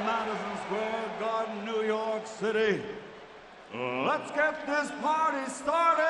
Madison Square Garden, New York City. Let's get this party started!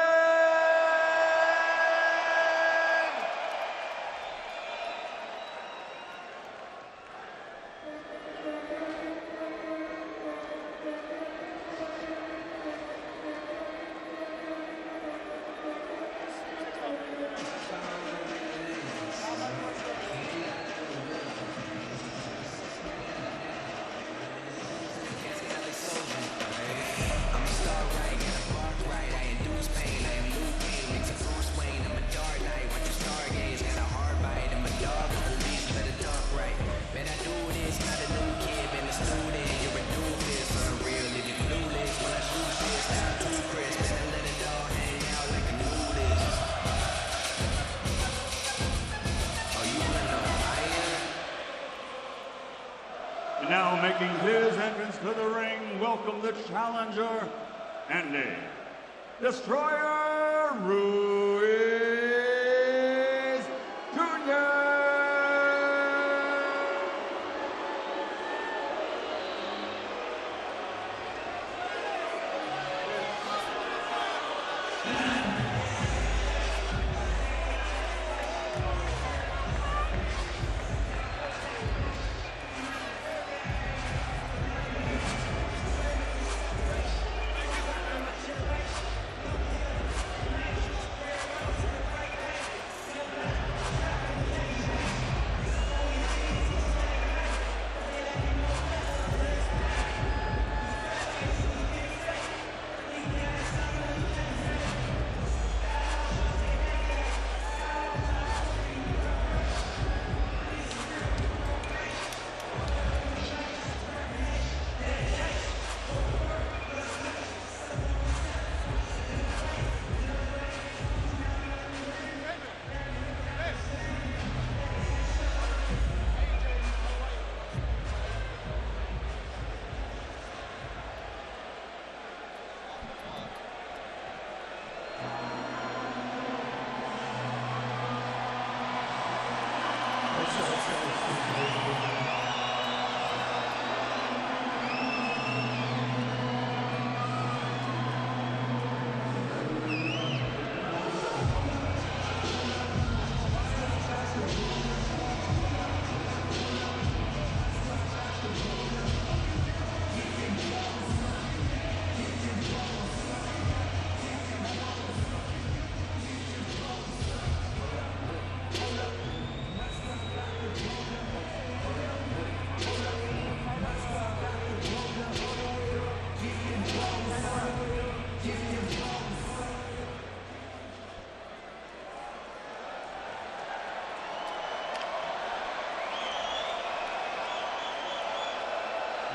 Now making his entrance to the ring, welcome the challenger and the Destroyer, Ruiz Jr.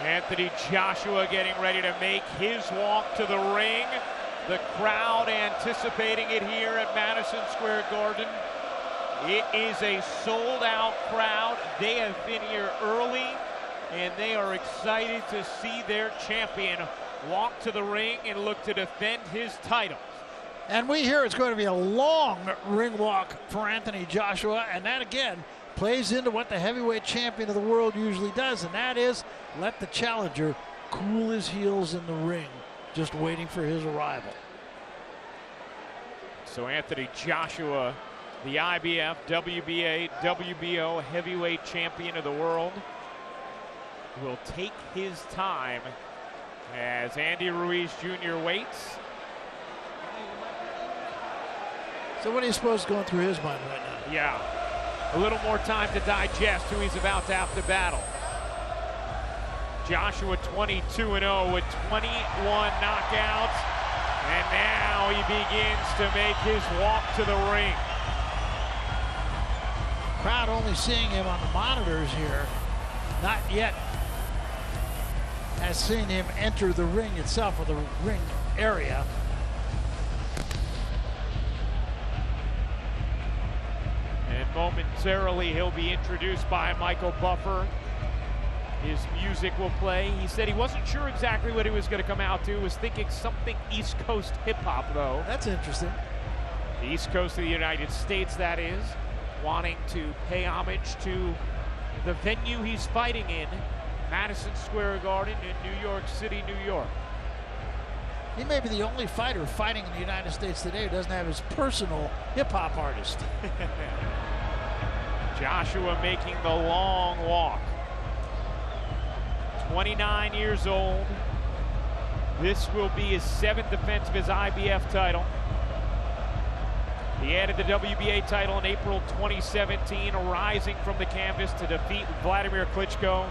Anthony Joshua getting ready to make his walk to the ring. The crowd anticipating it here at Madison Square Garden. It is a sold-out crowd. They have been here early, and they are excited to see their champion walk to the ring and look to defend his title. And we hear it's going to be a long ring walk for Anthony Joshua, and that again plays into what the heavyweight champion of the world usually does, and that is let the challenger cool his heels in the ring, just waiting for his arrival. So Anthony Joshua, the IBF, WBA, WBO heavyweight champion of the world, will take his time as Andy Ruiz Jr. waits. So what are you supposed to go through his mind right now? Yeah, a little more time to digest who he's about to have to battle. Joshua 22-0 with 21 knockouts, and now he begins to make his walk to the ring. Crowd only seeing him on the monitors here, not yet has seen him enter the ring itself, or the ring area. And momentarily he'll be introduced by Michael Buffer. His music will play. He said he wasn't sure exactly what he was going to come out to. He was thinking something East Coast hip-hop, though. That's interesting. The East Coast of the United States, that is, wanting to pay homage to the venue he's fighting in, Madison Square Garden in New York City, New York. He may be the only fighter fighting in the United States today who doesn't have his personal hip-hop artist. Joshua making the long walk. 29 years old. This will be his 7th defense of his IBF title. He added the WBA title in April 2017, rising from the canvas to defeat Vladimir Klitschko.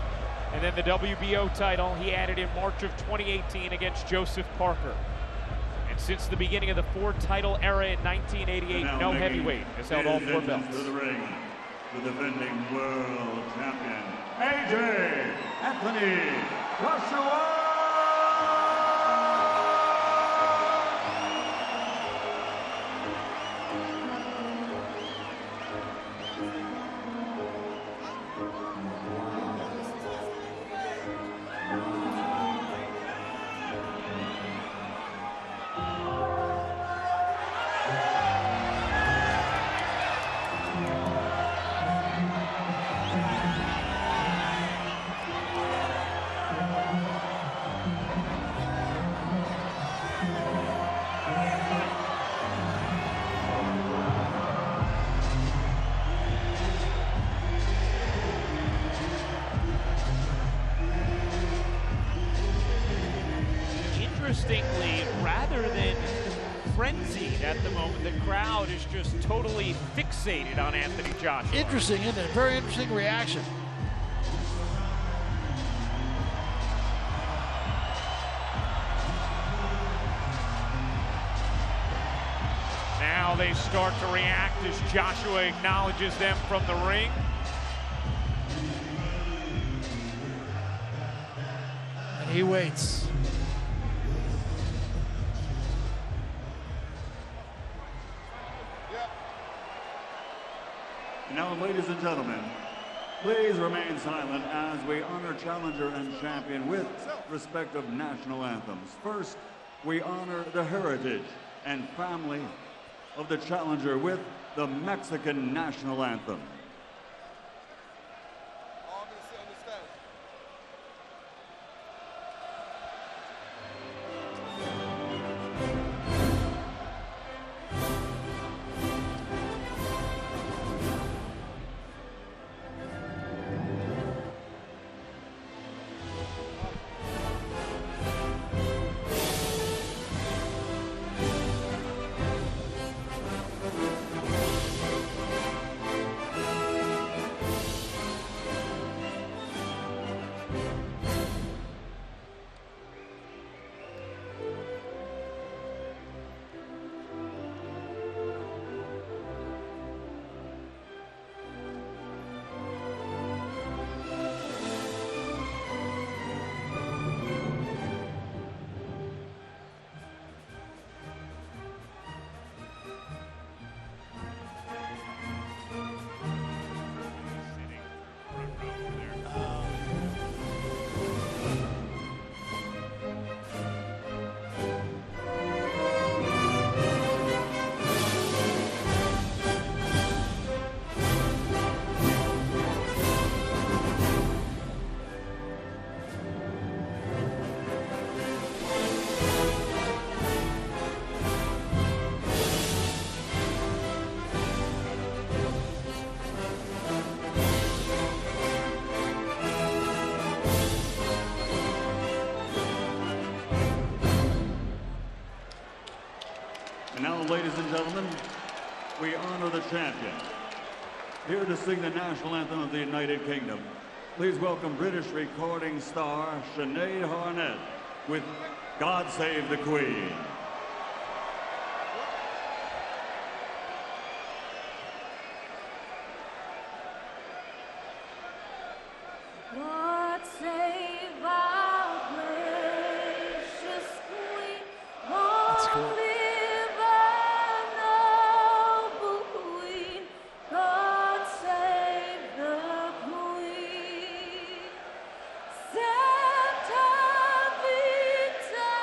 And then the WBO title he added in March of 2018 against Joseph Parker. And since the beginning of the 4-title era in 1988, no heavyweight has held all 4 belts. To the ring, the defending world champion, AJ Anthony Joshua! Interestingly, rather than frenzied at the moment, the crowd is just totally fixated on Anthony Joshua. Interesting, isn't it? Very interesting reaction. Now they start to react as Joshua acknowledges them from the ring. And he waits. Now, ladies and gentlemen, please remain silent as we honor challenger and champion with respective national anthems. First, we honor the heritage and family of the challenger with the Mexican national anthem. And now, ladies and gentlemen, we honor the champion. Here to sing the national anthem of the United Kingdom, please welcome British recording star Sinead Harnett with God Save the Queen. God save our gracious Queen. That's cool. Long live our noble Queen. God save the Queen. Santa Victoria.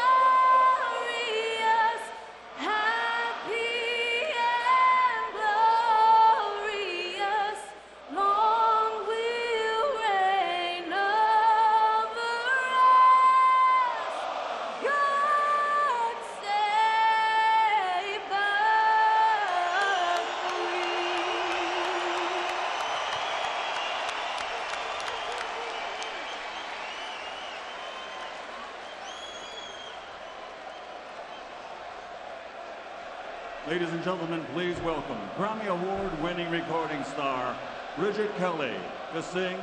Ladies and gentlemen, please welcome Grammy Award-winning recording star Bridget Kelly to sing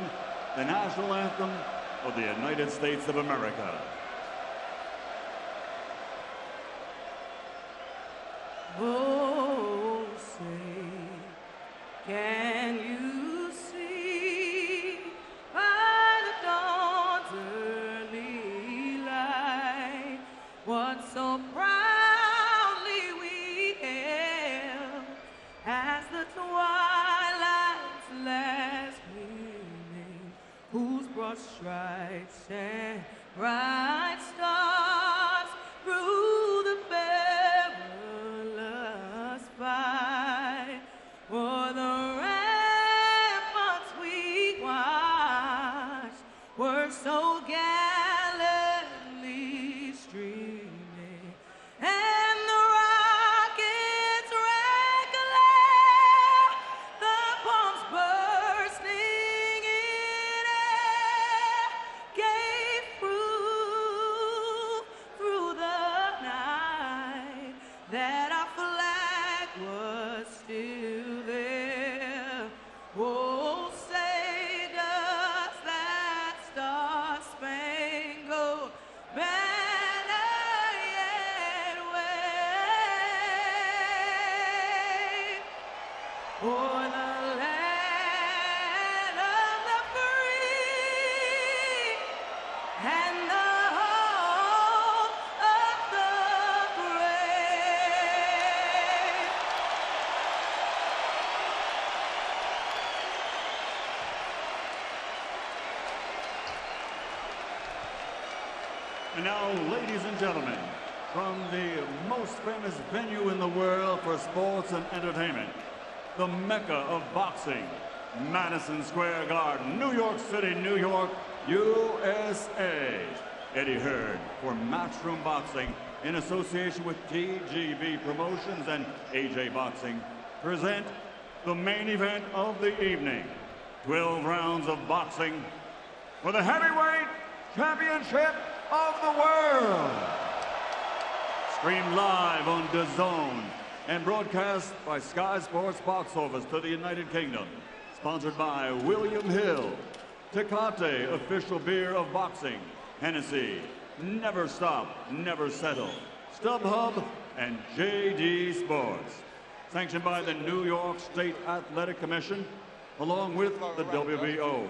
the national anthem of the United States of America. Oh, say, can you see by the dawn's early light what so proudly we hailed as the twilight's last gleaming, whose broad stripes and bright stars through the perilous fight o'er the ramparts we watched were so gallantly streaming, and the rockets rang aloud, the bombs bursting in air gave proof through the night that our flag was still there. Oh, say does that star-spangled banner yet wave o'er the land of the free and the home of the brave. And now, ladies and gentlemen, from the most famous venue in the world for sports and entertainment, the Mecca of boxing, Madison Square Garden, New York City, New York, USA. Eddie Hearn for Matchroom Boxing in association with TGB Promotions and AJ Boxing present the main event of the evening. 12 rounds of boxing for the heavyweight championship of the world. Streamed live on DAZN and broadcast by Sky Sports Box Office to the United Kingdom. Sponsored by William Hill, Tecate, official beer of boxing, Hennessy, Never Stop, Never Settle, StubHub, and JD Sports. Sanctioned by the New York State Athletic Commission, along with the WBO.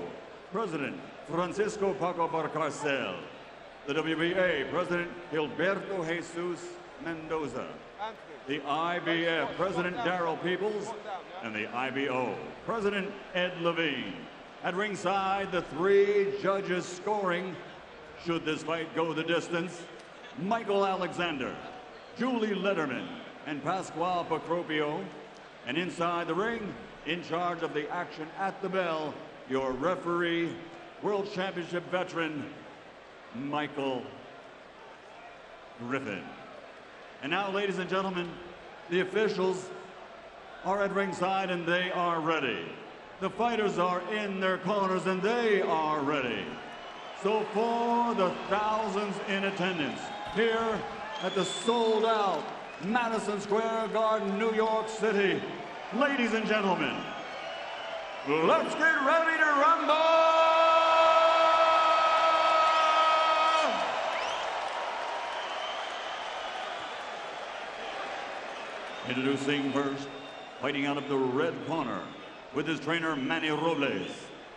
President Francisco Paco Barcarcel. The WBA President Gilberto Jesus Mendoza. The IBF President Darryl Peoples. And the IBO President Ed Levine. At ringside, the three judges scoring, should this fight go the distance, Michael Alexander, Julie Letterman, and Pasquale Pacropio. And inside the ring, in charge of the action at the bell, your referee, World Championship veteran, Michael Griffin. And now, ladies and gentlemen, the officials are at ringside and they are ready. The fighters are in their corners and they are ready. So for the thousands in attendance here at the sold-out Madison Square Garden, New York City, ladies and gentlemen, let's get ready to rumble! Introducing first, fighting out of the red corner with his trainer Manny Robles.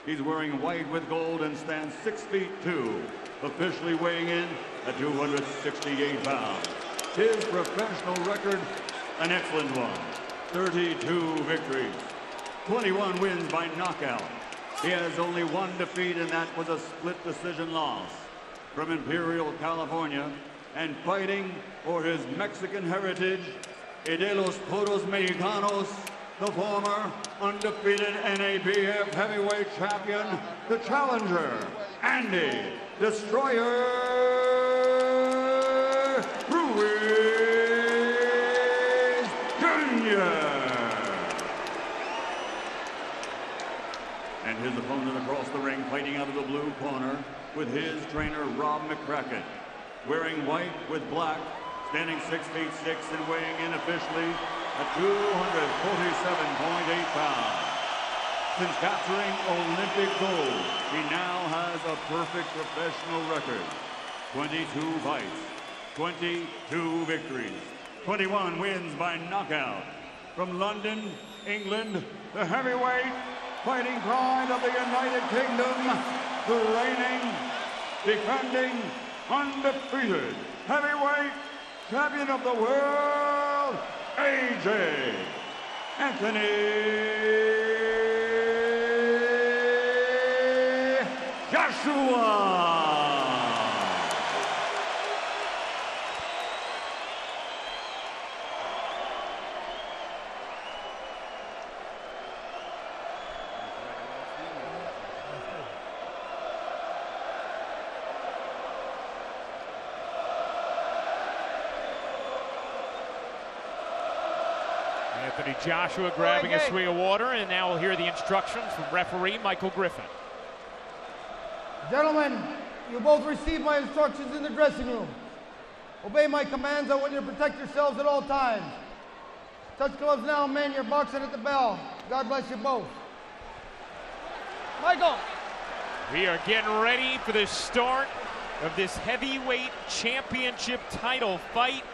He's wearing white with gold and stands 6'2", officially weighing in at 268 pounds. His professional record, an excellent one. 32 victories, 21 wins by knockout. He has only one defeat, and that was a split decision loss. From Imperial, California, and fighting for his Mexican heritage, y de los Toros Mexicanos, the former undefeated NABF heavyweight champion, the challenger, Andy Destroyer Ruiz Jr. And his opponent across the ring, fighting out of the blue corner with his trainer, Rob McCracken, wearing white with black, standing 6'6" and weighing in officially at 247.8 pounds. Since capturing Olympic gold, he now has a perfect professional record. 22 fights, 22 victories, 21 wins by knockout. From London, England, the heavyweight fighting pride of the United Kingdom, the reigning, defending, undefeated heavyweight champion of the world, AJ Anthony Joshua. Anthony Joshua grabbing a swig of water, and now we'll hear the instructions from referee Michael Griffin. Gentlemen, you both received my instructions in the dressing room. Obey my commands. I want you to protect yourselves at all times. Touch gloves now, men. You're boxing at the bell. God bless you both. Michael! We are getting ready for the start of this heavyweight championship title fight.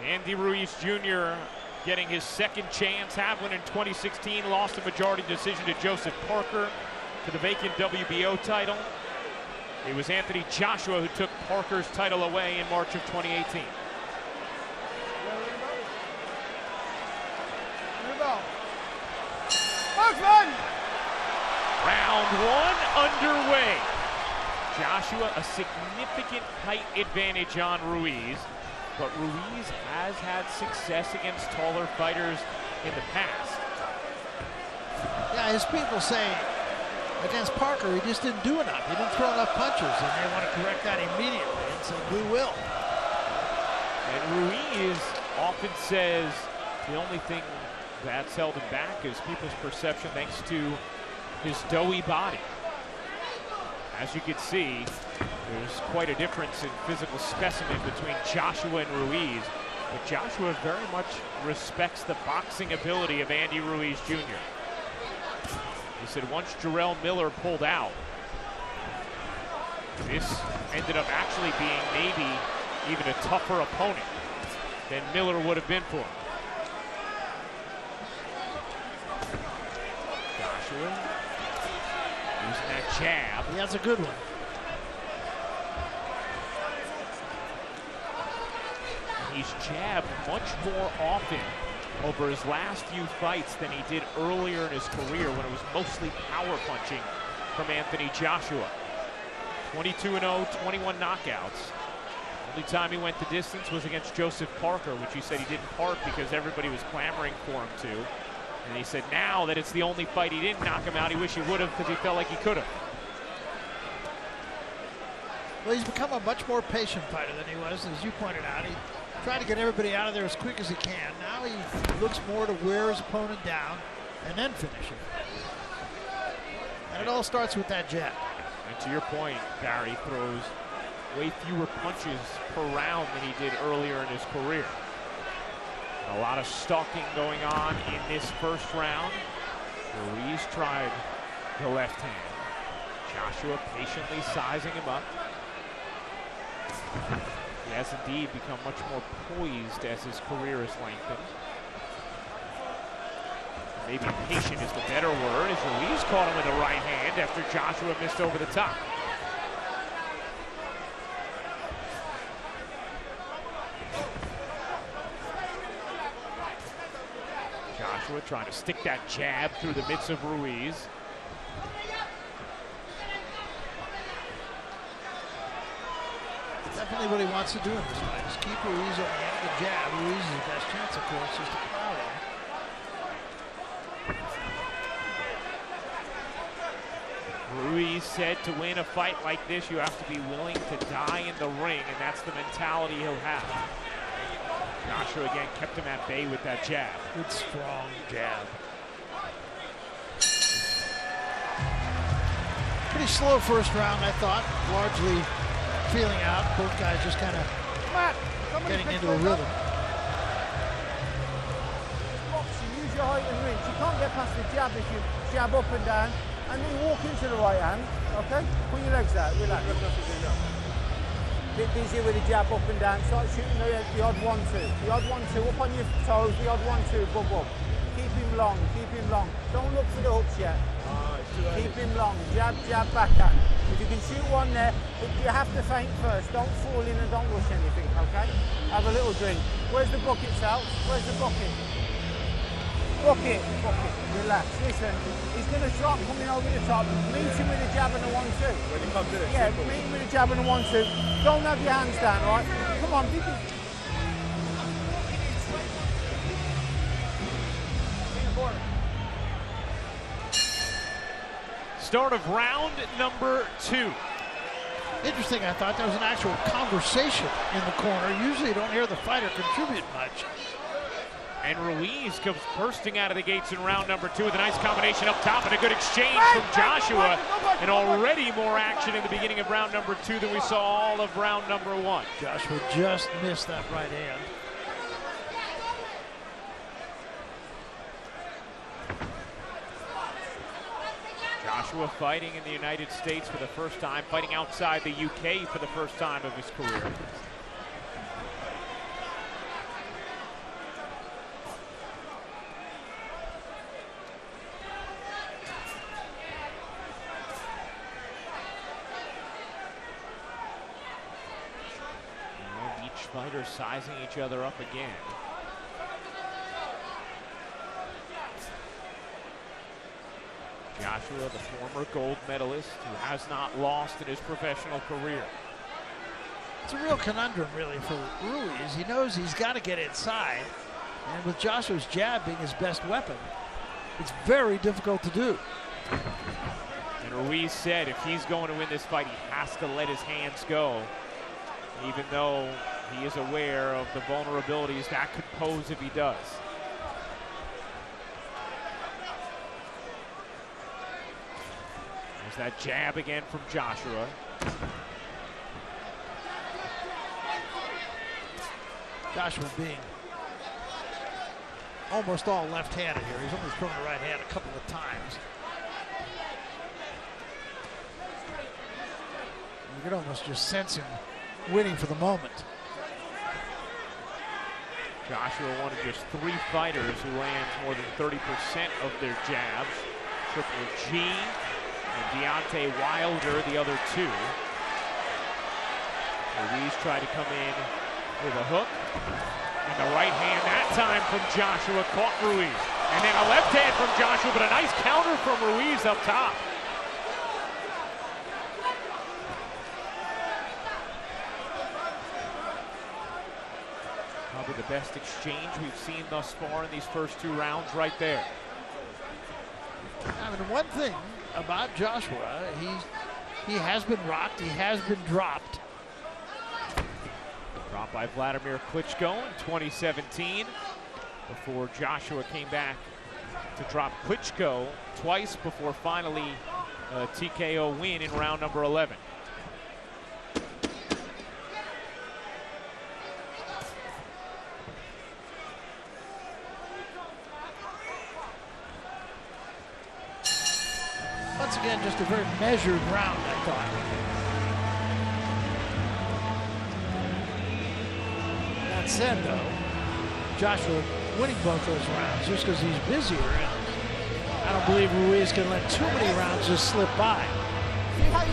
Andy Ruiz Jr. getting his second chance. Havlin in 2016 lost a majority decision to Joseph Parker for the vacant WBO title. It was Anthony Joshua who took Parker's title away in March of 2018. Boxman! Round one underway. Joshua a significant height advantage on Ruiz, but Ruiz has had success against taller fighters in the past. Yeah, his people say against Parker, he just didn't do enough. He didn't throw enough punches, and they want to correct that immediately, and so we will. And Ruiz often says the only thing that's held him back is people's perception thanks to his doughy body. As you can see, there's quite a difference in physical specimen between Joshua and Ruiz, but Joshua very much respects the boxing ability of Andy Ruiz Jr. He said once Jarrell Miller pulled out, this ended up actually being maybe even a tougher opponent than Miller would have been for him. Joshua using that jab. He has a good one. He's jabbed much more often over his last few fights than he did earlier in his career when it was mostly power punching from Anthony Joshua. 22-0, 21 knockouts. Only time he went the distance was against Joseph Parker, which he said he didn't part because everybody was clamoring for him to. And he said now that it's the only fight he didn't knock him out, he wished he would have because he felt like he could have. Well, he's become a much more patient fighter than he was, as you pointed out. He tried to get everybody out of there as quick as he can. Now he looks more to wear his opponent down and then finish him. And it all starts with that jab. And to your point, Barry throws way fewer punches per round than he did earlier in his career. A lot of stalking going on in this first round. Ruiz tried the left hand. Joshua patiently sizing him up. He has indeed become much more poised as his career has lengthened. Maybe patient is the better word, as Ruiz caught him with the right hand after Joshua missed over the top. Joshua trying to stick that jab through the midst of Ruiz. Definitely what he wants to do in this fight is keep Ruiz on the end of the jab. Ruiz's best chance, of course, is to crowd him. Ruiz said to win a fight like this, you have to be willing to die in the ring, and that's the mentality he'll have. Joshua again kept him at bay with that jab. Good strong jab. Pretty slow first round, I thought. Largely feeling out. Both guys just kind of getting into a rhythm. right and reach. You can't get past the jab if you jab up and down and then walk into the right hand. Okay? Put your legs out, relax. Bit busy with the jab up and down. Start shooting the odd 1-2. The odd 1-2 up on your toes, the odd 1-2, bub up. Keep him long, keep him long. Don't look for the hooks yet. Keep him long, jab, jab, backhand. If you can shoot one there, but you have to feint first. Don't fall in and don't rush anything, okay? Have a little drink. Where's the bucket, Sal? Where's the bucket? Bucket, bucket. Relax. Listen, he's going to start coming over the top. Meet him with a jab and a 1-2. When he comes in, yeah, meet him with a jab and a 1-2. Don't have your hands down, right? Come on, did you? Start of round number 2. Interesting, I thought there was an actual conversation in the corner. Usually you don't hear the fighter contribute much. And Ruiz comes bursting out of the gates in round number 2 with a nice combination up top and a good exchange from Joshua. And already more action in the beginning of round number 2 than we saw all of round number 1. Joshua just missed that right hand. Joshua fighting in the United States for the first time, fighting outside the UK for the first time of his career. And each fighter sizing each other up again. Joshua, the former gold medalist who has not lost in his professional career. It's a real conundrum, really, for Ruiz. He knows he's got to get inside, and with Joshua's jab being his best weapon, it's very difficult to do. And Ruiz said if he's going to win this fight, he has to let his hands go, even though he is aware of the vulnerabilities that could pose if he does. That jab again from Joshua. Joshua being almost all left-handed here. He's only thrown the right hand a couple of times. You could almost just sense him winning for the moment. Joshua one of just 3 fighters who lands more than 30% of their jabs. Triple G. And Deontay Wilder, the other 2. Ruiz tried to come in with a hook. And the right hand that time from Joshua caught Ruiz. And then a left hand from Joshua, but a nice counter from Ruiz up top. Probably the best exchange we've seen thus far in these first 2 rounds right there. I mean, one thing about Joshua, he has been rocked, he has been dropped. Dropped by Vladimir Klitschko in 2017 before Joshua came back to drop Klitschko twice before finally a TKO win in round number 11. Once again, just a very measured round, I thought. That said, though, Joshua winning both those rounds just because he's busier. And I don't believe Ruiz can let too many rounds just slip by. See how you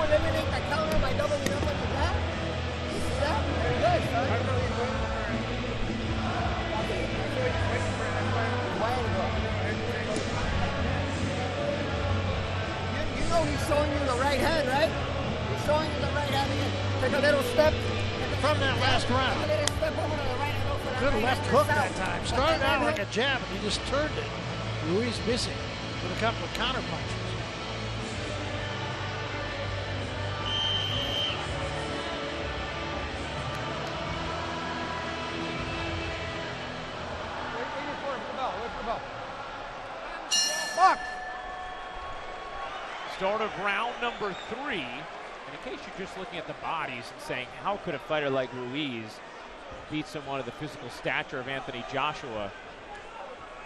eliminate the counter by doubling up on the jab? You see that? Very good, son. He's showing you the right hand, right? He's showing you the right hand again. Take a little step. From that last round. Take a little step over to the right hand. Over Good left hook that time. Started out like a jab, and he just turned it. Ruiz missing with a couple of counter punches. Box. Start of round number 3. And in case you're just looking at the bodies and saying, how could a fighter like Ruiz beat someone of the physical stature of Anthony Joshua?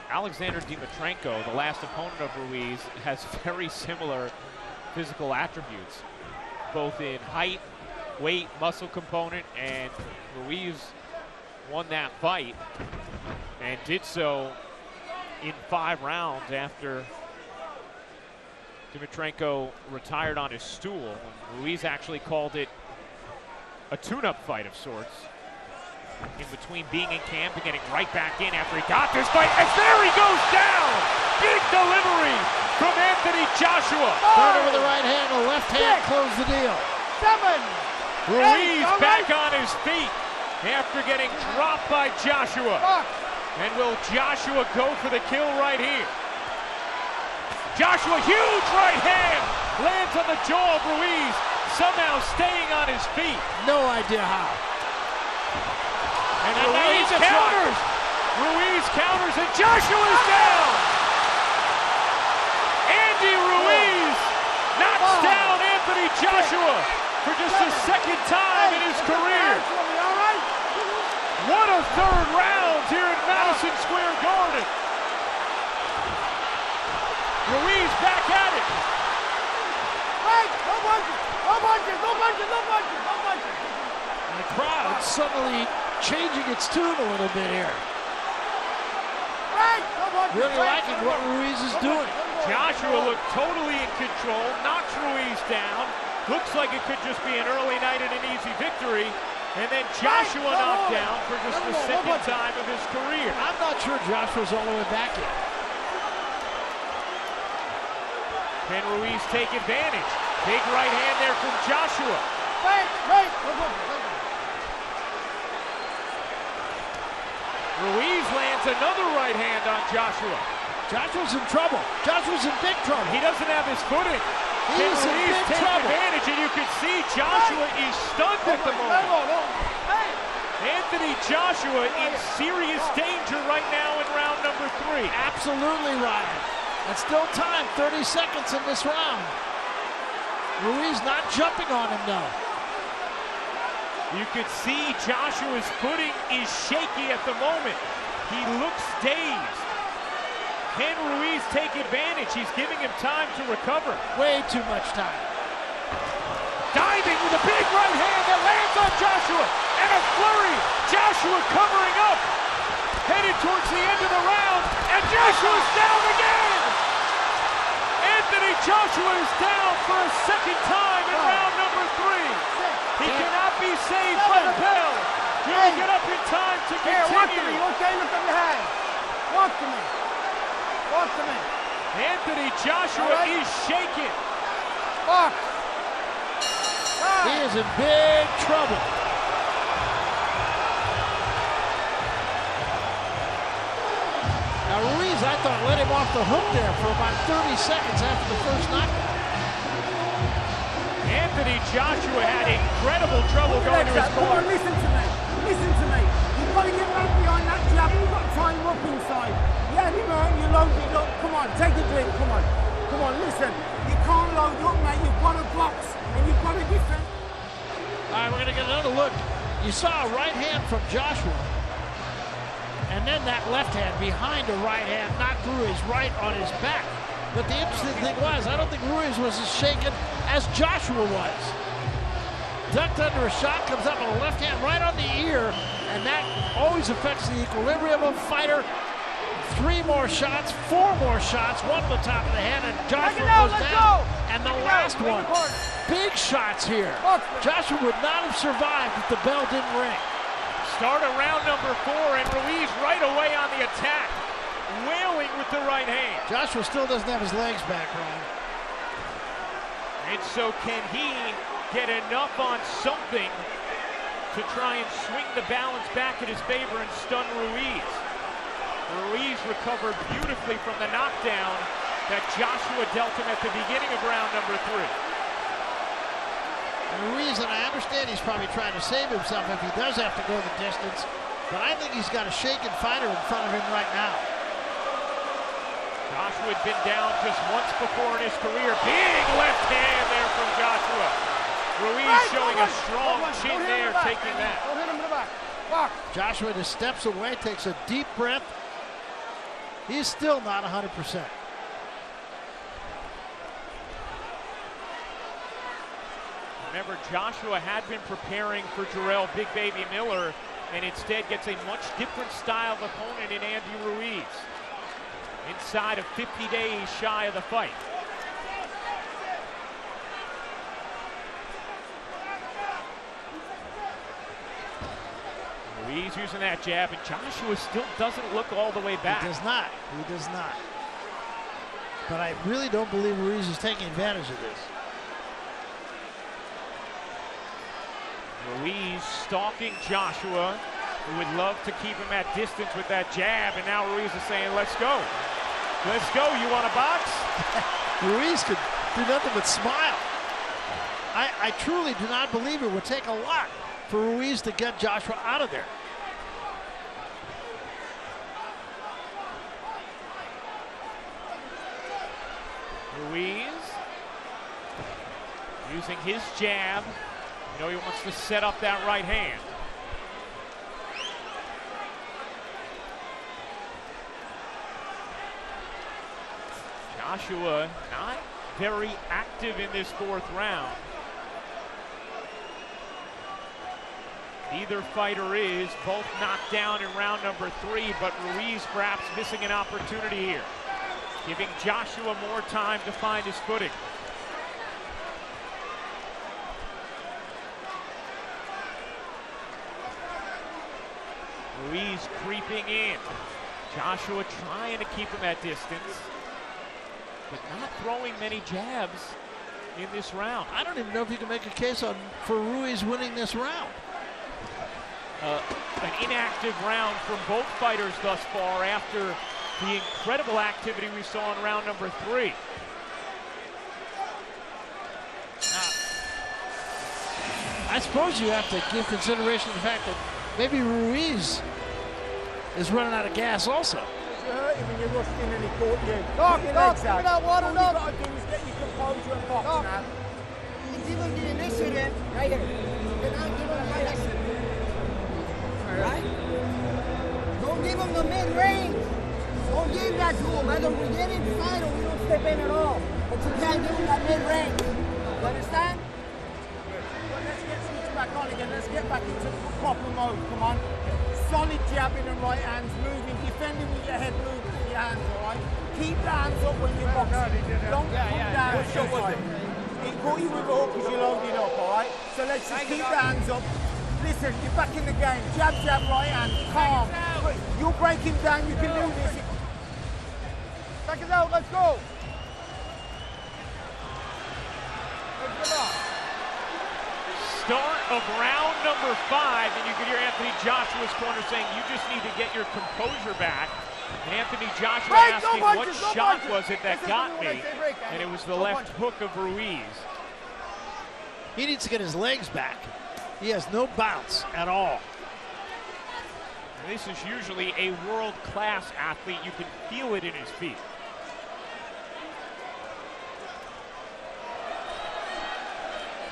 Alexander Dimitrenko, the last opponent of Ruiz, has very similar physical attributes, both in height, weight, muscle component, and Ruiz won that fight and did so in 5 rounds after Dimitrenko retired on his stool. Ruiz actually called it a tune-up fight of sorts, in between being in camp and getting right back in after he got this fight. And there he goes down! Big delivery from Anthony Joshua. Started with the right hand, the left hand closed the deal. 7. Ruiz back on his feet after getting dropped by Joshua. And will Joshua go for the kill right here? Joshua, huge right hand, lands on the jaw of Ruiz, somehow staying on his feet. No idea how. And Ruiz counters. Ruiz counters, and Joshua's down. Andy Ruiz knocks down Anthony Joshua for just the 2nd time in his career. What a 3rd round here at Madison Square Garden. Ruiz back at it. And the crowd suddenly changing its tune a little bit here. Really liking what Ruiz is doing. Joshua looked totally in control, knocks Ruiz down. Looks like it could just be an early night and an easy victory. And then Joshua knocked down for just the 2nd time of his career. I'm not sure Joshua's all the way back yet. Can Ruiz take advantage? Big right hand there from Joshua. Ruiz lands another right hand on Joshua. Joshua's in trouble. Joshua's in big trouble. He doesn't have his footing. He's in Ruiz big take trouble. advantage, and you can see Joshua is stunned at the moment. Anthony Joshua in serious danger right now in round number 3. Absolutely, Ryan. That's still time, 30 seconds in this round. Ruiz not jumping on him though. You could see Joshua's footing is shaky at the moment. He looks dazed. Can Ruiz take advantage? He's giving him time to recover. Way too much time. Diving with a big right hand that lands on Joshua. And a flurry. Joshua covering up. Headed towards the end of the round. And Joshua's down again. Anthony Joshua is down for a 2nd time in round number 3. He cannot be saved by the bell. Will he get up in time to continue? Walk to me. Okay, look at your hand. Walk to me. Walk to me. Anthony Joshua is shaken. Walk. He is in big trouble. Now Ruiz, I thought, let him off the hook there for about 30 seconds after the first knockout. Anthony Joshua had incredible trouble going to his corner. Listen to me. Listen to me. You've got to get right behind that jab. You've got to try and up inside. You had him out, you load it up. Come on, take a drink. Come on. Come on, listen. You can't load up, mate. You've got to box and you've got to defend. All right, we're going to get another look. You saw a right hand from Joshua. And then that left hand behind the right hand knocked Ruiz right on his back. But the interesting thing was, I don't think Ruiz was as shaken as Joshua was. Ducked under a shot, comes up with a left hand right on the ear, and that always affects the equilibrium of a fighter. 3 more shots, 4 more shots, 1 to the top of the head, and Joshua goes down. And the last one, big shots here. Joshua would not have survived if the bell didn't ring. Start of round number 4, and Ruiz right away on the attack, wailing with the right hand. Joshua still doesn't have his legs back, Ryan. And so can he get enough on something to try and swing the balance back in his favor and stun Ruiz? Ruiz recovered beautifully from the knockdown that Joshua dealt him at the beginning of round number 3. And Ruiz, and I understand he's probably trying to save himself if he does have to go the distance, but I think he's got a shaken fighter in front of him right now. Joshua had been down just once before in his career. Big left hand there from Joshua. Ruiz showing a strong chin there, taking that. Don't hit him in the back. Walk. Joshua just steps away, takes a deep breath, He's still not 100%. Remember, Joshua had been preparing for Jarrell Big Baby Miller, and instead gets a much different style of opponent in Andy Ruiz. Inside of 50 days shy of the fight. Ruiz using that jab, and Joshua still doesn't look all the way back. He does not. He does not. But I really don't believe Ruiz is taking advantage of this. Ruiz stalking Joshua, who would love to keep him at distance with that jab, and now Ruiz is saying, let's go. Let's go, you want a box? Ruiz could do nothing but smile. I truly do not believe it would take a lot for Ruiz to get Joshua out of there. Ruiz using his jab. You know he wants to set up that right hand. Joshua not very active in this fourth round. Neither fighter is. Both knocked down in round number 3, but Ruiz perhaps missing an opportunity here, giving Joshua more time to find his footing. Ruiz creeping in. Joshua trying to keep him at distance, but not throwing many jabs in this round. I don't even know if you can make a case for Ruiz winning this round. An inactive round from both fighters thus far after the incredible activity we saw in round number 3. I suppose you have to give consideration to the fact that maybe Ruiz is running out of gas also. You hurt him when you rushed in and he caught you. Doc, Get your Doc, legs give me out. that water, All Doc. you got to do is get your composure and box Doc. now. It's even the initiative right here. You're not giving him the initiative. Right? Don't give him the mid-range. Don't give that to him. Either we get inside or we don't step in at all. But you can't give him that mid-range. You understand? Well, let's get switched back on again. Let's get back into proper mode. Come on. Solid jabbing and right hands, moving, defending with your head, moving with your hands, all right? Keep the hands up when you're boxing. Don't come down. What shot was it? He caught you with a hook because you loaded up, all right? So let's just keep the hands up. Listen, you're back in the game. Jab, jab, right hand, calm. You'll break him down, you can do this. Seconds out, let's go. Let's get up. Start of round number 5, and you can hear Anthony Joshua's corner saying, you just need to get your composure back. And Anthony Joshua Break, no asking, punches, what no shot punches. was it that Listen to got me when I me? say break, And it was the no left punches. hook of Ruiz. He needs to get his legs back. He has no bounce at all. This is usually a world-class athlete. You can feel it in his feet.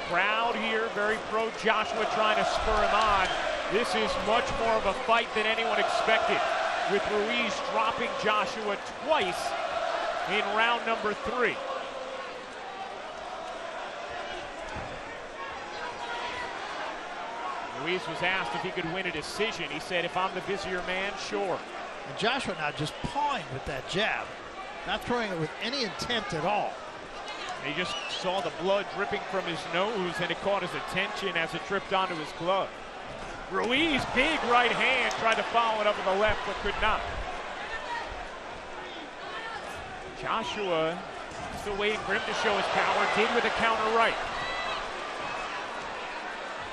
Crowd here, very pro Joshua, trying to spur him on. This is much more of a fight than anyone expected, with Ruiz dropping Joshua twice in round number 3. Ruiz was asked if he could win a decision. He said, if I'm the busier man, sure. And Joshua now just pawing with that jab, not throwing it with any intent at all. He just saw the blood dripping from his nose, and it caught his attention as it dripped onto his glove. Ruiz, big right hand, tried to follow it up with the left, but could not. Joshua still waiting for him to show his power, did with a counter right.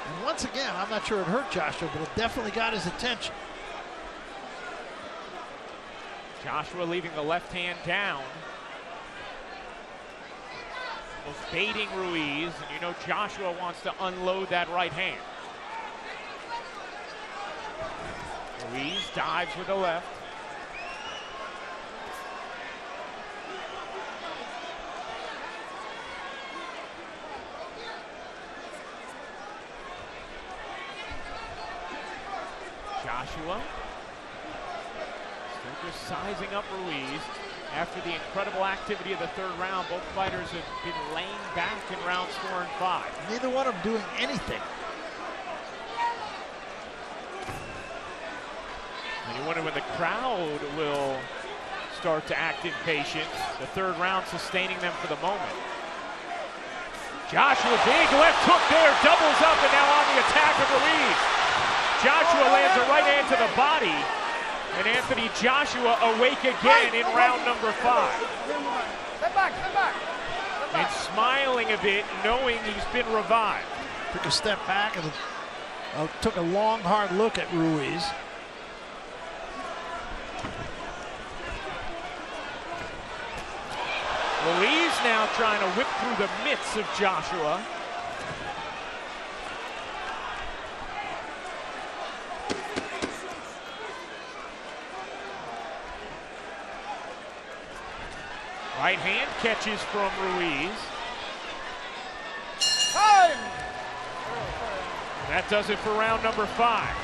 And once again, I'm not sure it hurt Joshua, but it definitely got his attention. Joshua leaving the left hand down. Was baiting Ruiz, and you know Joshua wants to unload that right hand. Ruiz dives with the left. Joshua They're just sizing up Ruiz. After the incredible activity of the third round, both fighters have been laying back in rounds 4 and 5. Neither one of them doing anything. And you wonder when the crowd will start to act impatient. The third round sustaining them for the moment. Joshua, big left hook there, doubles up, and now on the attack of Ruiz. Joshua lands a right hand to the body, and Anthony Joshua awake again in round number 5. Step back, step back. And smiling a bit, knowing he's been revived. Took a step back and took a long, hard look at Ruiz. Ruiz now trying to whip through the mitts of Joshua. Right hand catches from Ruiz. Time! That does it for round number 5.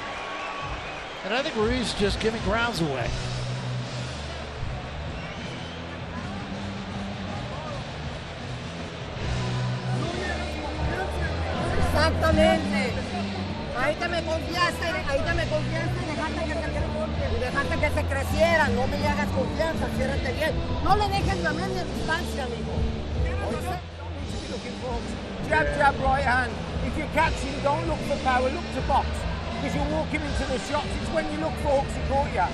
And I think Ruiz is just giving rounds away. Exactamente. Ahorita me confiaste y dejaste que se corte, y dejaste que se creciera. No me le hagas confianza, ciérrate bien. No le dejes la media distancia, amigo. Jab, jab, right hand. If you're catching, don't look for power, look to box. Because you're walking into the shots. It's when you look for hooks, he caught you.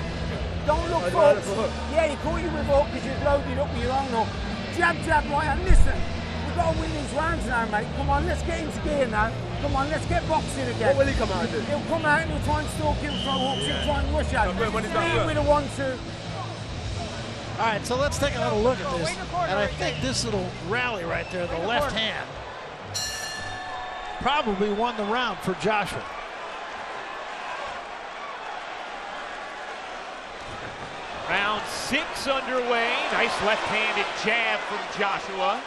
Don't look for hooks. Yeah, he caught you with a hook because you've loaded up with your own hook. Jab, jab, right hand. Listen, we've got to win these rounds now, mate. Come on, let's get into gear now. Come on, let's get boxing again. What will he come out and do? He'll come out and he'll try and stalk him, throw hooks, he'll try and rush out. Lead with a 1-2. All right, so let's take a little look at this. And I think this little rally right there, the left hand, probably won the round for Joshua. Round 6 underway. Nice left-handed jab from Joshua.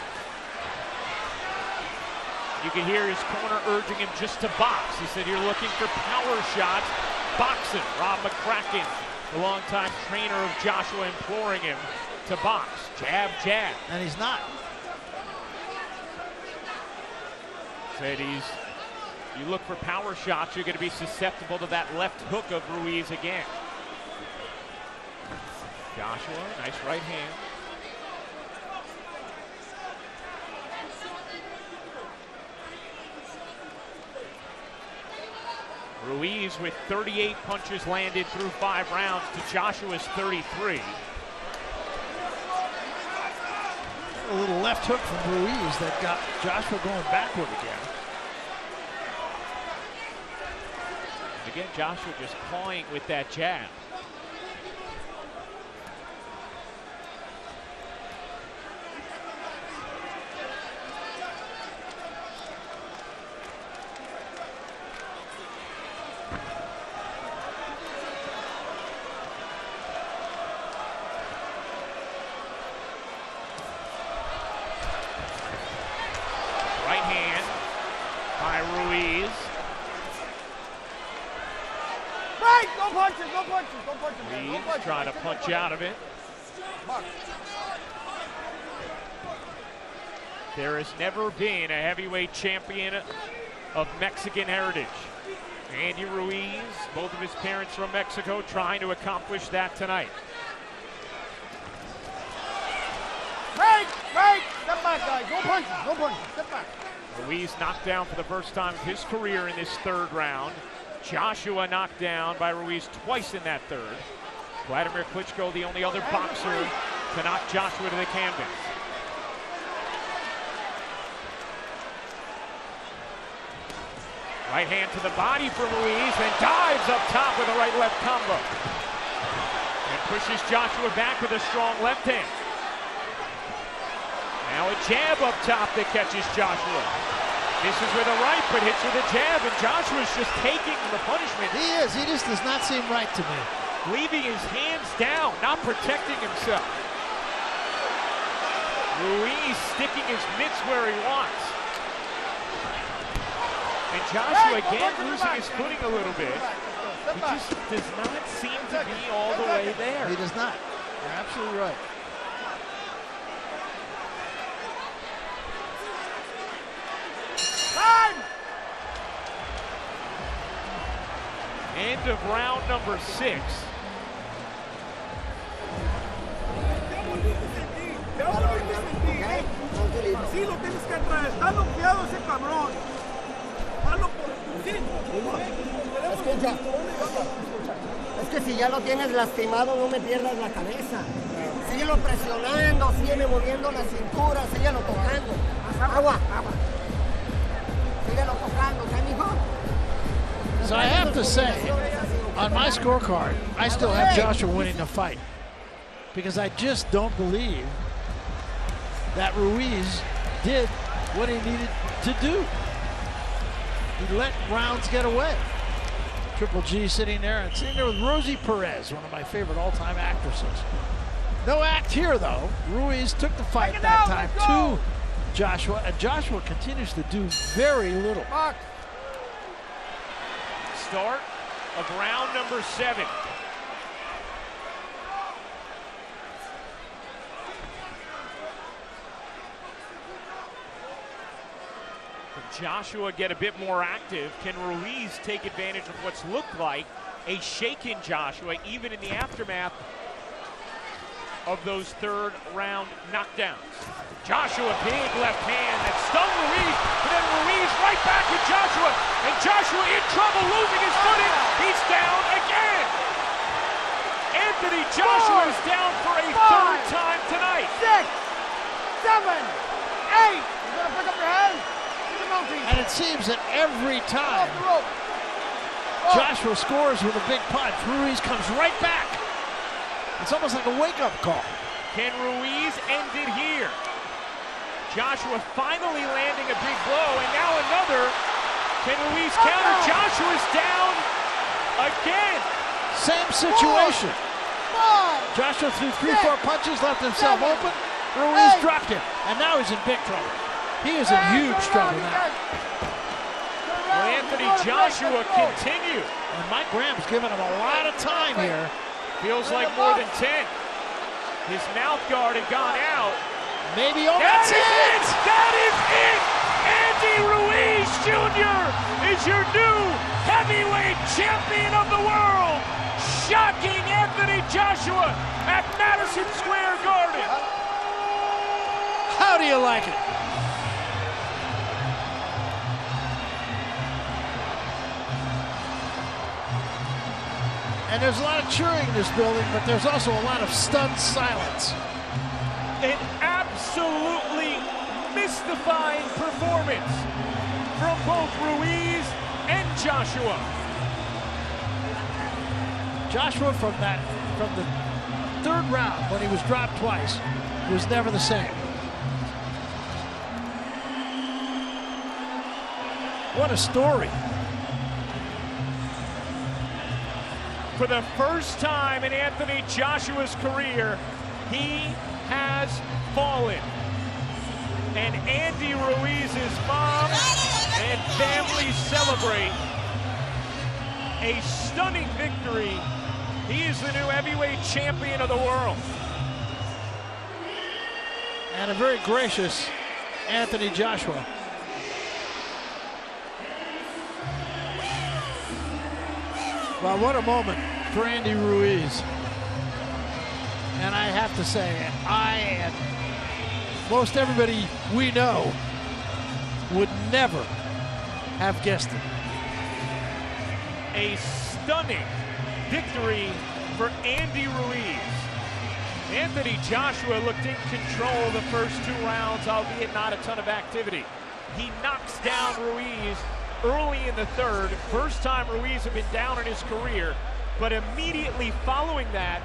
You can hear his corner urging him just to box. He said, you're looking for power shots. Boxing. Rob McCracken, the longtime trainer of Joshua, imploring him to box. Jab, jab. And he's not. Said you look for power shots, you're going to be susceptible to that left hook of Ruiz again. Joshua, nice right hand. Ruiz with 38 punches landed through 5 rounds to Joshua's 33. A little left hook from Ruiz that got Joshua going backward again. And again, Joshua just pawing with that jab. Right hand by Ruiz. Right! Go punches, go punches, go punches. Man. Go Ruiz punches. trying to punch out of it. Box. There has never been a heavyweight champion of Mexican heritage. Andy Ruiz, both of his parents from Mexico, trying to accomplish that tonight. Right! Right! Step back, guys. Go punches, go punches. Step back. Ruiz knocked down for the first time of his career in this third round. Joshua knocked down by Ruiz twice in that third. Vladimir Klitschko, the only other boxer to knock Joshua to the canvas. Right hand to the body for Ruiz, and dives up top with a right-left combo. And pushes Joshua back with a strong left hand. Now a jab up top that catches Joshua. Misses with a right, but hits with a jab, and Joshua's just taking the punishment. He is. He just does not seem right to me. Leaving his hands down, not protecting himself. Ruiz sticking his mitts where he wants. And Joshua again losing his footing a little bit. He just does not seem to be all the way there. He does not. You're absolutely right. Time! End of round number 6. Sí, lo tienes que traer. Está noqueado ese cabrón. Malo por... Sí. Escucha. Es que si ya lo tienes lastimado, no me pierdas la cabeza. Síguelo presionando, sígueme moviendo la cintura, síguelo tocando. Agua, agua. Síguelo tocando, ¿sí, mijo? So I have to say, on my scorecard, I still have Joshua winning the fight because I just don't believe that Ruiz did what he needed to do. He let rounds get away. Triple G sitting there with Rosie Perez, one of my favorite all-time actresses. No act here, though. Ruiz took the fight that time to Joshua, and Joshua continues to do very little. Start of round number 7. Can Joshua get a bit more active? Can Ruiz take advantage of what's looked like a shaken Joshua, even in the aftermath of those third round knockdowns? Joshua, big left hand that stung Ruiz, but then Ruiz right back with Joshua, and Joshua in trouble, losing his footing. He's down again. Anthony Joshua is down for a third time tonight. 6, 7, 8. You gotta pick up your hands. And it seems that every time Joshua scores with a big punch, Ruiz comes right back. It's almost like a wake-up call. Can Ruiz end it here? Joshua finally landing a big blow, and now another. Can Ruiz counter? Joshua's down again. Same situation. Joshua threw 3-4 punches, left himself open. Ruiz dropped him, and now he's in big trouble. He is in huge trouble now. Well, Anthony Joshua continues. And Mike Graham's giving him a lot of time here. Feels like more than 10. His mouth guard had gone out. Maybe That's it! That is it! Andy Ruiz Jr. is your new heavyweight champion of the world! Shocking Anthony Joshua at Madison Square Garden. How do you like it? And there's a lot of cheering in this building, but there's also a lot of stunned silence. An absolutely mystifying performance from both Ruiz and Joshua. Joshua from the third round, when he was dropped twice, was never the same. What a story. For the first time in Anthony Joshua's career, he has fallen. And Andy Ruiz's mom and family celebrate a stunning victory. He is the new heavyweight champion of the world. And a very gracious Anthony Joshua. Well, what a moment for Andy Ruiz. And I have to say, I and most everybody we know would never have guessed it. A stunning victory for Andy Ruiz. Anthony Joshua looked in control the first 2 rounds, albeit not a ton of activity. He knocks down Ruiz early in the third. First time Ruiz had been down in his career, but immediately following that,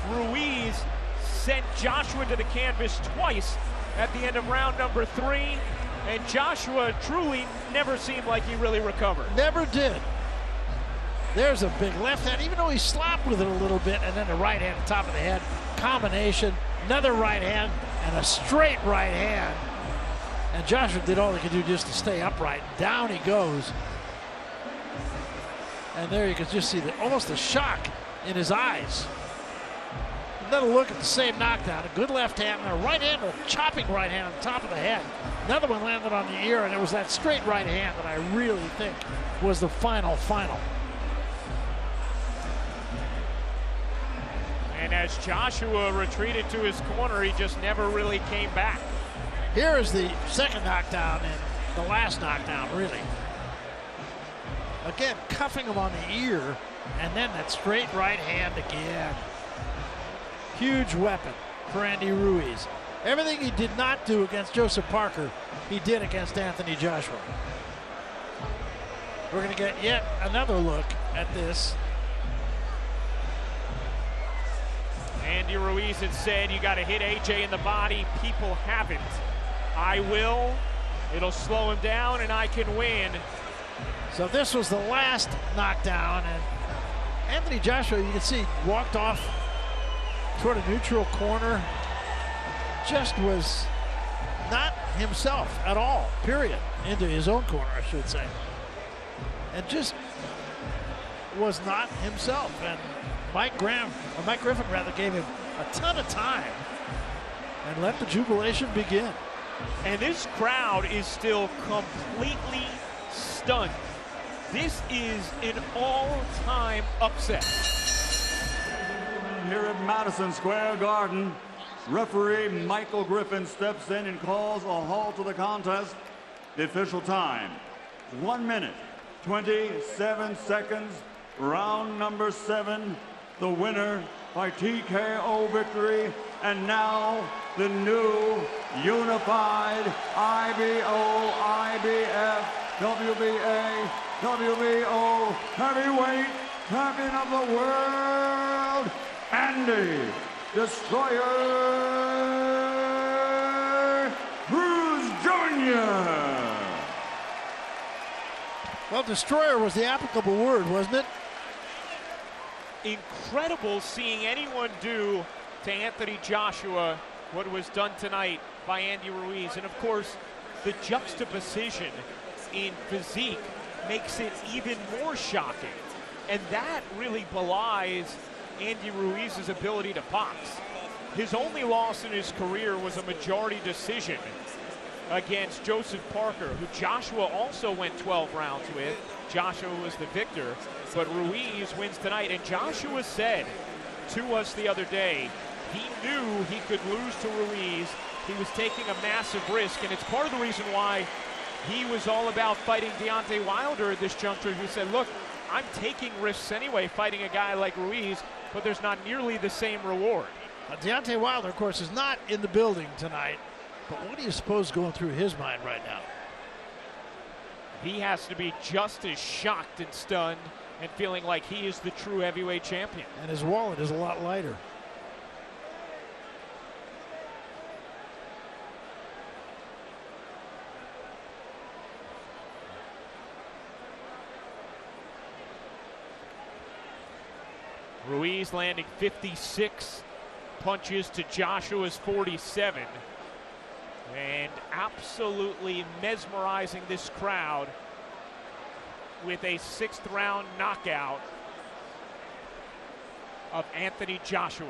Ruiz sent Joshua to the canvas twice at the end of round number 3, and Joshua truly never seemed like he really recovered. Never did. There's a big left hand, even though he slapped with it a little bit, and then the right hand on top of the head. Combination, another right hand, and a straight right hand. And Joshua did all he could do just to stay upright. Down he goes. And there you can just see almost the shock in his eyes. Another look at the same knockdown. A good left hand and a right hand, a chopping right hand on top of the head. Another one landed on the ear, and it was that straight right hand that I really think was the final. And as Joshua retreated to his corner, he just never really came back. Here is the second knockdown and the last knockdown, really. Again, cuffing him on the ear, and then that straight right hand again. Huge weapon for Andy Ruiz. Everything he did not do against Joseph Parker, he did against Anthony Joshua. We're going to get yet another look at this. Andy Ruiz had said, you got to hit AJ in the body. People haven't. I will. It'll slow him down, and I can win. So this was the last knockdown, and Anthony Joshua, you can see, walked off toward a neutral corner. Just was not himself at all, period. Into his own corner, I should say. And just was not himself. And Mike Griffin gave him a ton of time and let the jubilation begin. And this crowd is still completely stunned. This is an all-time upset. Here at Madison Square Garden, referee Michael Griffin steps in and calls a halt to the contest. The official time, 1 minute, 27 seconds, round number 7. The winner by TKO victory, and now the new unified IBO, IBF, WBA, WBO heavyweight champion of the world, Andy Destroyer Ruiz Jr. Well, Destroyer was the applicable word, wasn't it? Incredible seeing anyone do to Anthony Joshua what was done tonight by Andy Ruiz. And of course, the juxtaposition in physique makes it even more shocking. And that really belies Andy Ruiz's ability to box. His only loss in his career was a majority decision against Joseph Parker, who Joshua also went 12 rounds with. Joshua was the victor, but Ruiz wins tonight. And Joshua said to us the other day, he knew he could lose to Ruiz. He was taking a massive risk, and it's part of the reason why he was all about fighting Deontay Wilder at this juncture. He said, look, I'm taking risks anyway fighting a guy like Ruiz, but there's not nearly the same reward. Deontay Wilder, of course, is not in the building tonight, but what do you suppose going through his mind right now? He has to be just as shocked and stunned and feeling like he is the true heavyweight champion. And his wallet is a lot lighter. Ruiz landing 56 punches to Joshua's 47. And absolutely mesmerizing this crowd with a 6th round knockout of Anthony Joshua.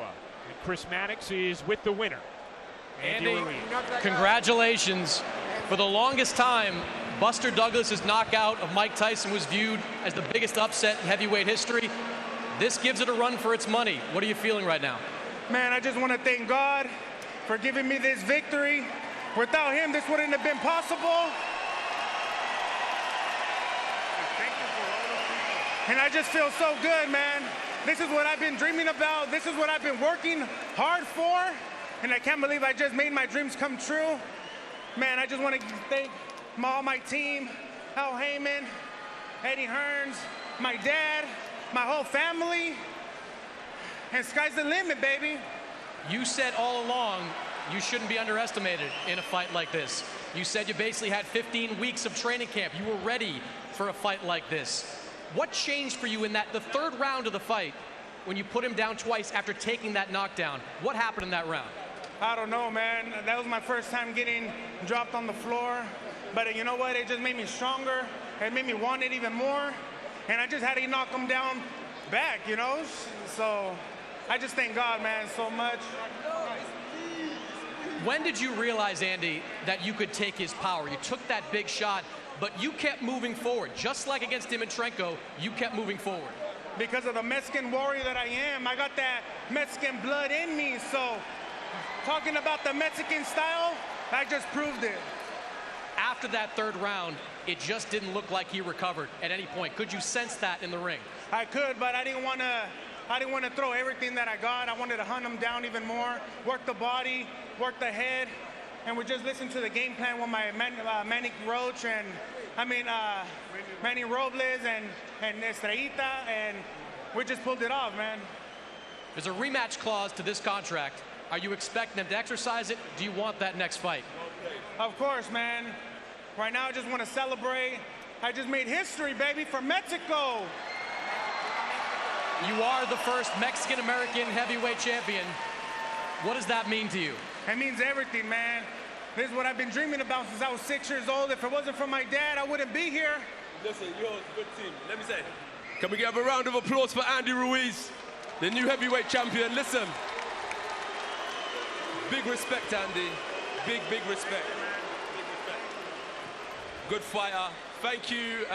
And Chris Mannix is with the winner, Andy Ruiz. Congratulations. For the longest time, Buster Douglas's knockout of Mike Tyson was viewed as the biggest upset in heavyweight history. This gives it a run for its money. What are you feeling right now? Man, I just want to thank God for giving me this victory. Without him, this wouldn't have been possible. And I just feel so good, man. This is what I've been dreaming about. This is what I've been working hard for. And I can't believe I just made my dreams come true. Man, I just want to thank all my team, Al Heyman, Eddie Hearns, my dad, my whole family. And sky's the limit, baby. You said all along you shouldn't be underestimated in a fight like this. You said you basically had 15 weeks of training camp. You were ready for a fight like this. What changed for you in the third round of the fight when you put him down twice after taking that knockdown? What happened in that round? I don't know, man. That was my first time getting dropped on the floor. But you know what? It just made me stronger. It made me want it even more. and I just had to knock him down back, you know? So I just thank God, man, so much. When did you realize, Andy, that you could take his power? You took that big shot, but you kept moving forward. Just like against Dimitrenko, you kept moving forward. Because of the Mexican warrior that I am, I got that Mexican blood in me. So talking about the Mexican style, I just proved it. After that third round, it just didn't look like he recovered at any point. Could you sense that in the ring? I could, but I didn't want to throw everything that I got. I wanted to hunt him down even more, work the body, work the head, and we just listened to the game plan with my Manny Roach and Manny Robles and Estrellita, and we just pulled it off, man. There's a rematch clause to this contract. Are you expecting them to exercise it? Do you want that next fight? Of course, man. Right now, I just want to celebrate. I just made history, baby, for Mexico. You are the first Mexican-American heavyweight champion. What does that mean to you? It means everything, man. This is what I've been dreaming about since I was 6 years old. If it wasn't for my dad, I wouldn't be here. Listen, you're a good team. Let me say, can we give a round of applause for Andy Ruiz, the new heavyweight champion? Listen, big respect, Andy. Big, big respect. Big respect. Good fighter. Thank you,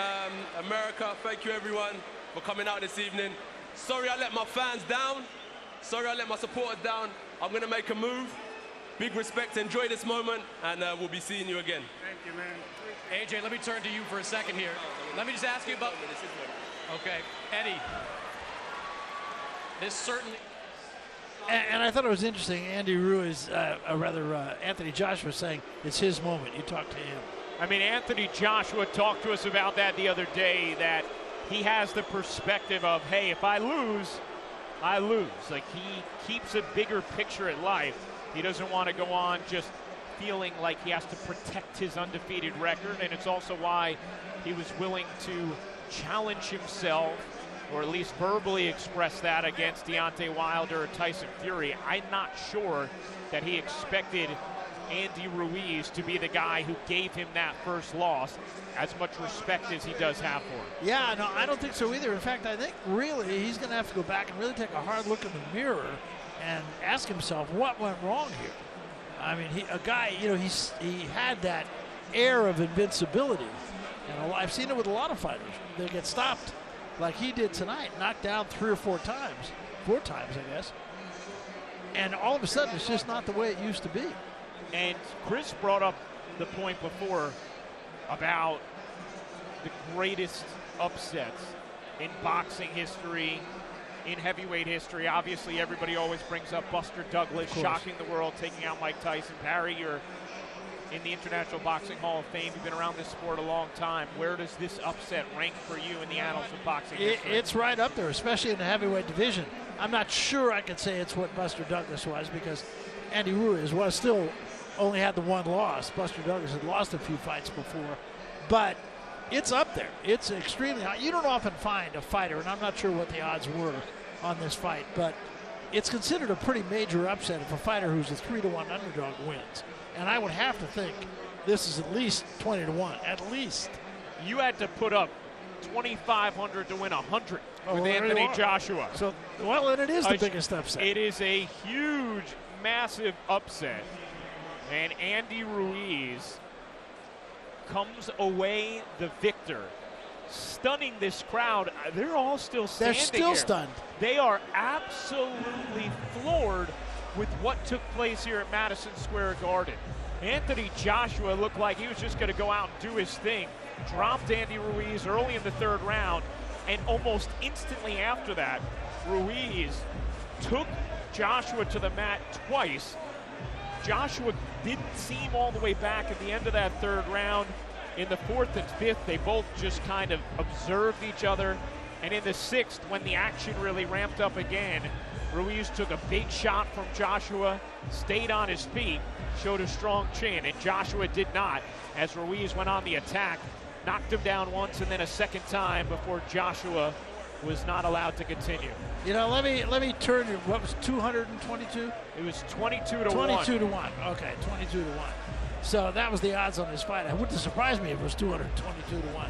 America. Thank you, everyone, for coming out this evening. Sorry I let my fans down. Sorry I let my supporters down. I'm going to make a move. Big respect. Enjoy this moment, and we'll be seeing you again. Thank you, man. AJ, let me turn to you for a second here. Let me just ask you about... Okay, Eddie. This certainly... And I thought it was interesting, Andy Ruiz, Anthony Joshua saying it's his moment. You talked to him. I mean, Anthony Joshua talked to us about that the other day, that he has the perspective of, hey, if I lose, I lose. Like, he keeps a bigger picture at life. He doesn't want to go on just feeling like he has to protect his undefeated record, and it's also why he was willing to challenge himself, or at least verbally express that, against Deontay Wilder or Tyson Fury. I'm not sure that he expected Andy Ruiz to be the guy who gave him that first loss as much respect as he does have for him. Yeah, no, I don't think so either. In fact, I think really he's going to have to go back and really take a hard look in the mirror and ask himself what went wrong here. I mean, he had that air of invincibility. And I've seen it with a lot of fighters. They get stopped like he did tonight, knocked down 3 or 4 times. 4 times, I guess. And all of a sudden, it's just not the way it used to be. And Chris brought up the point before about the greatest upsets in boxing history, in heavyweight history. Obviously, everybody always brings up Buster Douglas, shocking the world, taking out Mike Tyson. Barry, you're in the International Boxing Hall of Fame. You've been around this sport a long time. Where does this upset rank for you in the annals of boxing history? It's right up there, especially in the heavyweight division. I'm not sure I could say it's what Buster Douglas was, because Andy Ruiz was still only had the 1 loss. Buster Douglas had lost a few fights before, but it's up there. It's extremely high. You don't often find a fighter, and I'm not sure what the odds were on this fight, but it's considered a pretty major upset if a fighter who's a 3-1 underdog wins. And I would have to think this is at least 20-1, at least. You had to put up 2,500 to win 100 with Anthony Joshua. So, well, and it is the biggest upset. It is a huge, massive upset. And Andy Ruiz comes away the victor, stunning this crowd. They're all still standing. They're still stunned. They are absolutely floored with what took place here at Madison Square Garden. Anthony Joshua looked like he was just going to go out and do his thing. Dropped Andy Ruiz early in the 3rd round, and almost instantly after that, Ruiz took Joshua to the mat twice. Joshua didn't seem all the way back at the end of that 3rd round. In the 4th and 5th, they both just kind of observed each other. And in the 6th, when the action really ramped up again, Ruiz took a big shot from Joshua, stayed on his feet, showed a strong chin, and Joshua did not, as Ruiz went on the attack, knocked him down once and then a second time before Joshua was not allowed to continue. You know, let me turn you. What was 222? It was 22 to 22 to 1. Okay, 22 to 1. So that was the odds on this fight. It wouldn't surprise me if it was 222 to 1.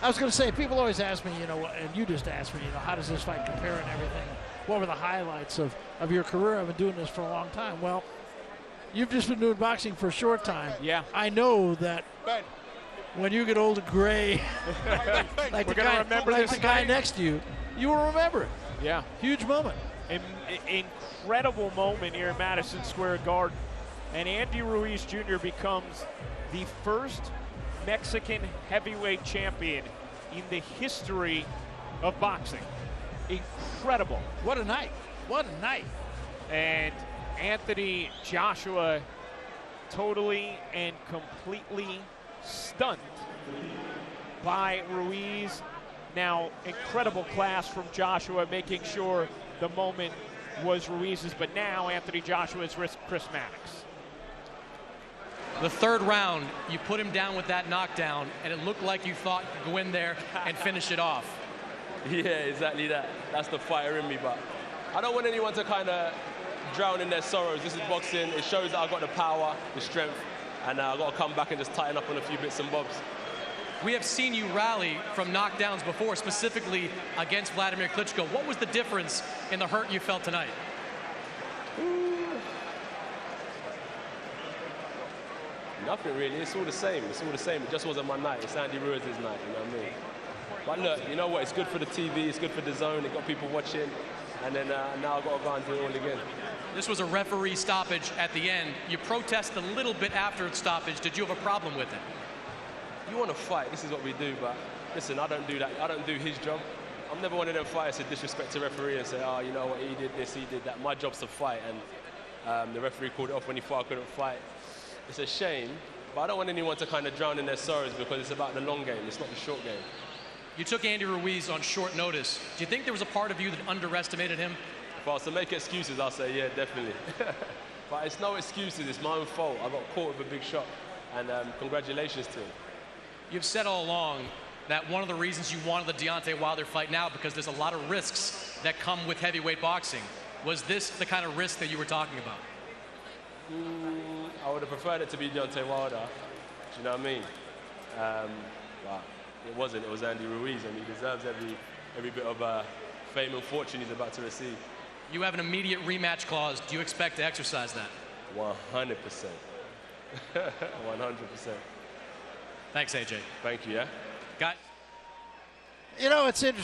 I was going to say, people always ask me, you know, and you just asked me, you know, how does this fight compare and everything? What were the highlights of your career? I've been doing this for a long time. Well, you've just been doing boxing for a short time. Yeah. I know that when you get old and gray, like the guy next to you, you will remember it. Yeah. Huge moment. Incredible moment here in Madison Square Garden. And Andy Ruiz Jr. becomes the first Mexican heavyweight champion in the history of boxing. Incredible. What a night. What a night. And Anthony Joshua totally and completely stunned by Ruiz. Now, incredible class from Joshua, making sure the moment was Ruiz's, but now Anthony Joshua's Chris Maddox. The third round, you put him down with that knockdown, and it looked like you thought you could go in there and finish it off. Yeah, exactly that. That's the fire in me, but I don't want anyone to kind of drown in their sorrows. This is boxing. It shows that I've got the power, the strength, and I've got to come back and just tighten up on a few bits and bobs. We have seen you rally from knockdowns before, specifically against Vladimir Klitschko. What was the difference in the hurt you felt tonight? Nothing really. It's all the same. It's all the same. It just wasn't my night. It's Andy Ruiz's night. You know what I mean? But look, you know what? It's good for the TV. It's good for DAZN. It got people watching. And then now I've got to go and do it all again. This was a referee stoppage at the end. You protested a little bit after its stoppage. Did you have a problem with it? You want to fight. This is what we do. But listen, I don't do that. I don't do his job. I'm never one of them fighters to disrespect a referee and say, oh, you know what? He did this, he did that. My job's to fight. And the referee called it off when he thought I couldn't fight. It's a shame, but I don't want anyone to kind of drown in their sorrows because it's about the long game. It's not the short game. You took Andy Ruiz on short notice. Do you think there was a part of you that underestimated him? If I was to make excuses, I'll say, yeah, definitely. But it's no excuses. It's my own fault. I got caught with a big shot, and congratulations to him. You've said all along that one of the reasons you wanted the Deontay Wilder fight now because there's a lot of risks that come with heavyweight boxing. Was this the kind of risk that you were talking about? I would have preferred it to be Deontay Wilder. Do you know what I mean? But it wasn't. It was Andy Ruiz, and he deserves every bit of fame and fortune he's about to receive. You have an immediate rematch clause. Do you expect to exercise that? 100%. 100%. Thanks, AJ. Thank you, yeah? Guys. You know, it's interesting.